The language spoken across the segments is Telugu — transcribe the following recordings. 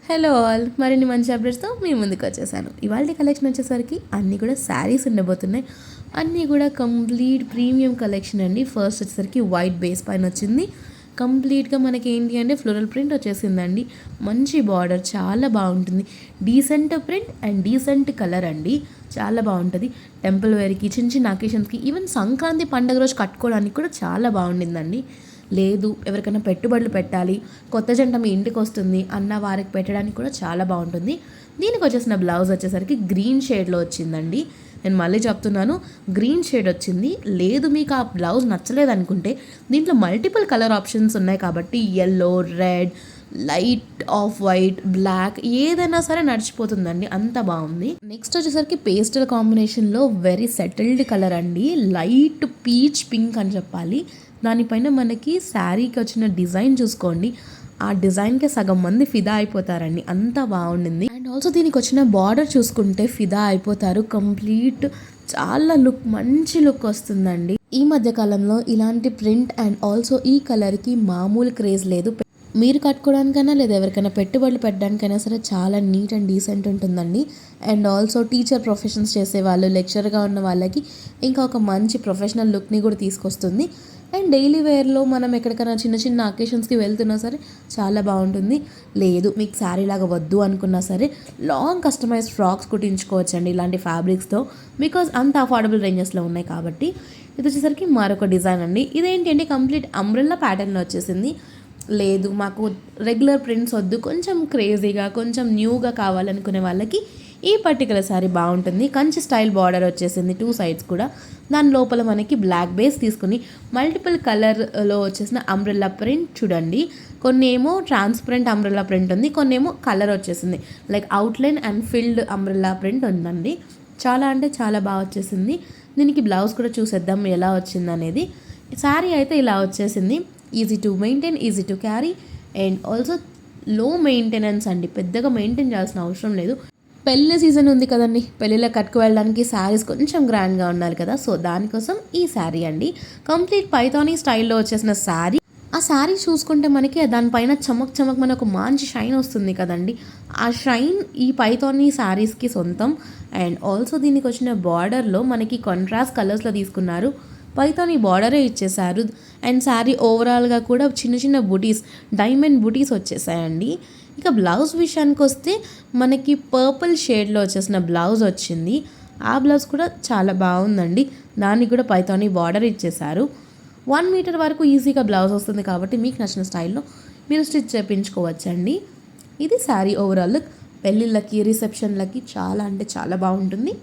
హలో ఆల్, మరిన్ని మంచి అప్డేట్స్తో మీ ముందుకు వచ్చేసాను. ఇవాళ కలెక్షన్ వచ్చేసరికి అన్నీ కూడా శారీస్ ఉండబోతున్నాయి. అన్నీ కూడా కంప్లీట్ ప్రీమియం కలెక్షన్ అండి. ఫస్ట్ వచ్చేసరికి వైట్ బేస్ పైన వచ్చింది. కంప్లీట్గా మనకి ఏంటి అంటే ఫ్లోరల్ ప్రింట్ వచ్చేసిందండి. మంచి బార్డర్, చాలా బాగుంటుంది. Decent print and decent colour అండి, చాలా బాగుంటుంది. టెంపుల్ వేర్కి, చిన్న చిన్న అకేషన్స్కి, ఈవెన్ సంక్రాంతి పండుగ రోజు కట్టుకోవడానికి కూడా చాలా బాగుండిందండి. లేదు ఎవరికైనా పెట్టుబడులు పెట్టాలి, కొత్త జంట మీ ఇంటికి వస్తుంది అన్న వారికి పెట్టడానికి కూడా చాలా బాగుంటుంది. దీనికి వచ్చేసిన బ్లౌజ్ వచ్చేసరికి గ్రీన్ షేడ్లో వచ్చిందండి. నేను మళ్ళీ చెప్తున్నాను, గ్రీన్ షేడ్ వచ్చింది. లేదు మీకు ఆ బ్లౌజ్ నచ్చలేదు అనుకుంటే దీంట్లో మల్టిపుల్ కలర్ ఆప్షన్స్ ఉన్నాయి కాబట్టి yellow, red, light off white, black ఏదైనా సరే నడిచిపోతుందండి, అంత బాగుంది. నెక్స్ట్ వచ్చేసరికి పేస్టల్ కాంబినేషన్లో వెరీ సెటిల్డ్ కలర్ అండి. లైట్ పీచ్ పింక్ అని చెప్పాలి. దానిపైన మనకి శారీకి వచ్చిన డిజైన్ చూసుకోండి, ఆ డిజైన్కి సగం మంది ఫిదా అయిపోతారండి, అంత బాగుండింది. అండ్ ఆల్సో దీనికి వచ్చిన బార్డర్ చూసుకుంటే ఫిదా అయిపోతారు. కంప్లీట్ చాలా లుక్, మంచి లుక్ వస్తుందండి. ఈ మధ్య కాలంలో ఇలాంటి ప్రింట్ అండ్ ఆల్సో ఈ కలర్కి మామూలు క్రేజ్ లేదు. మీరు కట్టుకోవడానికైనా లేదా ఎవరికైనా పెట్టుబడులు పెట్టడానికైనా సరే చాలా నీట్ అండ్ డీసెంట్ ఉంటుందండి. అండ్ ఆల్సో టీచర్ ప్రొఫెషన్స్ చేసేవాళ్ళు, లెక్చర్గా ఉన్న వాళ్ళకి ఇంకా ఒక మంచి ప్రొఫెషనల్ లుక్ని కూడా తీసుకొస్తుంది. అండ్ డైలీ వేర్లో మనం ఎక్కడికైనా చిన్న చిన్న అకేషన్స్కి వెళ్తున్నా సరే చాలా బాగుంటుంది. లేదు మీకు శారీ లాగా వద్దు అనుకున్నా సరే లాంగ్ కస్టమైజ్డ్ ఫ్రాక్స్ కుట్టించుకోవచ్చండి ఇలాంటి ఫ్యాబ్రిక్స్తో, బికాజ్ అంత అఫోర్డబుల్ రేంజెస్లో ఉన్నాయి కాబట్టి. ఇది వచ్చేసరికి మరొక డిజైన్ అండి. ఇదేంటి అంటే కంప్లీట్ అంబ్రెల్లా ప్యాటర్న్లో వచ్చేసింది. లేదు మాకు రెగ్యులర్ ప్రింట్స్ వద్దు, కొంచెం క్రేజీగా, కొంచెం న్యూగా కావాలనుకునే వాళ్ళకి ఈ పర్టికులర్ శారీ బాగుంటుంది. కంచి స్టైల్ బార్డర్ వచ్చేసింది 2 సైడ్స్ కూడా. దాని లోపల మనకి బ్లాక్ బేస్ తీసుకుని మల్టిపుల్ కలర్లో వచ్చేసిన అంబ్రెల్లా ప్రింట్ చూడండి. కొన్ని ఏమో ట్రాన్స్పరెంట్ అంబ్రెల్లా ప్రింట్ ఉంది, కొన్ని ఏమో కలర్ వచ్చేసింది, like outline and field umbrella print ఉందండి. చాలా అంటే చాలా బాగా వచ్చేసింది. దీనికి బ్లౌజ్ కూడా చూసేద్దాం ఎలా వచ్చింది అనేది. శారీ అయితే ఇలా వచ్చేసింది. Easy to maintain, easy to carry and also లో మెయింటెనెన్స్ అండి. పెద్దగా మెయింటైన్ చేయాల్సిన అవసరం లేదు. పెళ్ళి సీజన్ ఉంది కదండి, పెళ్ళిలో కట్టుకు వెళ్ళడానికి శారీస్ కొంచెం గ్రాండ్గా ఉండాలి కదా, సో దానికోసం ఈ శారీ అండి. కంప్లీట్ పైథానీ స్టైల్లో వచ్చేసిన శారీ. ఆ శారీ చూసుకుంటే మనకి దానిపైన చమక్ చమక్ మన ఒక మంచి షైన్ వస్తుంది కదండి. ఆ షైన్ ఈ పైథానీ శారీస్కి సొంతం. అండ్ ఆల్సో దీనికి వచ్చిన బార్డర్లో మనకి కాంట్రాస్ట్ కలర్స్లో తీసుకున్నారు. పైథానీ బార్డరే ఇచ్చేసారు. అండ్ శారీ ఓవరాల్గా కూడా చిన్న చిన్న బుటీస్, డైమండ్ బుటీస్ వచ్చేసాయండి. ఇక బ్లౌజ్ విషయానికి వస్తే మనకి పర్పుల్ షేడ్లో వచ్చేసిన బ్లౌజ్ వచ్చింది. ఆ బ్లౌజ్ కూడా చాలా బాగుందండి. దానికి కూడా పైథానీ బార్డర్ ఇచ్చేసారు. 1 మీటర్ వరకు ఈజీగా బ్లౌజ్ వస్తుంది కాబట్టి మీకు నచ్చిన స్టైల్లో మీరు స్టిచ్ చేయించుకోవచ్చండి. ఇది శారీ ఓవరాల్ లుక్. పెళ్ళిళ్ళకి, రిసెప్షన్లకి చాలా అంటే చాలా బాగుంటుంది.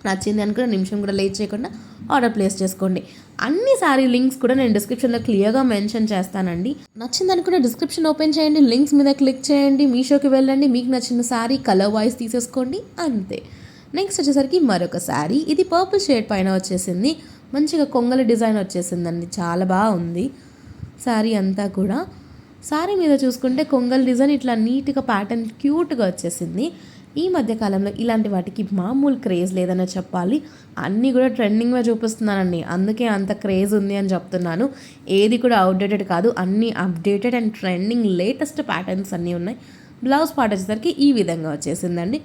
నచ్చింది అనుకున్న నిమిషం కూడా లేట్ చేయకుండా ఆర్డర్ ప్లేస్ చేసుకోండి. అన్ని శారీ లింక్స్ కూడా నేను డిస్క్రిప్షన్లో క్లియర్గా మెన్షన్ చేస్తానండి. నచ్చింది అనుకున్న డిస్క్రిప్షన్ ఓపెన్ చేయండి, లింక్స్ మీద క్లిక్ చేయండి, మీషోకి వెళ్ళండి, మీకు నచ్చిన శారీ కలర్ వైజ్ తీసేసుకోండి, అంతే. నెక్స్ట్ వచ్చేసరికి మరొక శారీ. ఇది పర్పుల్ షేడ్ పైన వచ్చేసింది. మంచిగా కొంగల డిజైన్ వచ్చేసిందండి, చాలా బాగుంది శారీ అంతా కూడా. శారీ మీద చూసుకుంటే కొంగల్ డిజైన్ ఇట్లా నీట్గా ప్యాటర్న్ క్యూట్గా వచ్చేసింది. ఈ మధ్యకాలంలో ఇలాంటి వాటికి మామూలు క్రేజ్ లేదనే చెప్పాలి. అన్నీ కూడా ట్రెండింగ్గా చూపిస్తున్నానండి, అందుకే అంత క్రేజ్ ఉంది అని చెప్తున్నాను. ఏది కూడా అవుట్డేటెడ్ కాదు, అన్నీ updated and trending latest patterns అన్నీ ఉన్నాయి. బ్లౌజ్ పార్ట్ వచ్చేసరికి ఈ విధంగా వచ్చేసిందండి.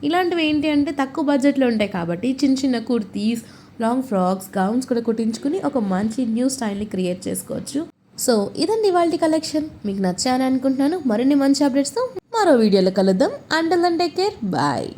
ఇలాంటివి ఏంటి అంటే తక్కువ బడ్జెట్లో ఉంటాయి కాబట్టి చిన్న చిన్న కుర్తీస్, లాంగ్ ఫ్రాక్స్, గౌన్స్ కూడా కుట్టించుకుని ఒక మంచి న్యూ స్టైల్ని క్రియేట్ చేసుకోవచ్చు. సో ఇదండి ఇవాల్టి కలెక్షన్. మీకు నచ్చాయని అనుకుంటున్నాను. మరిన్ని మంచి అప్డేట్స్తో మరో వీడియోలో కలుద్దాం. Until then take care, bye.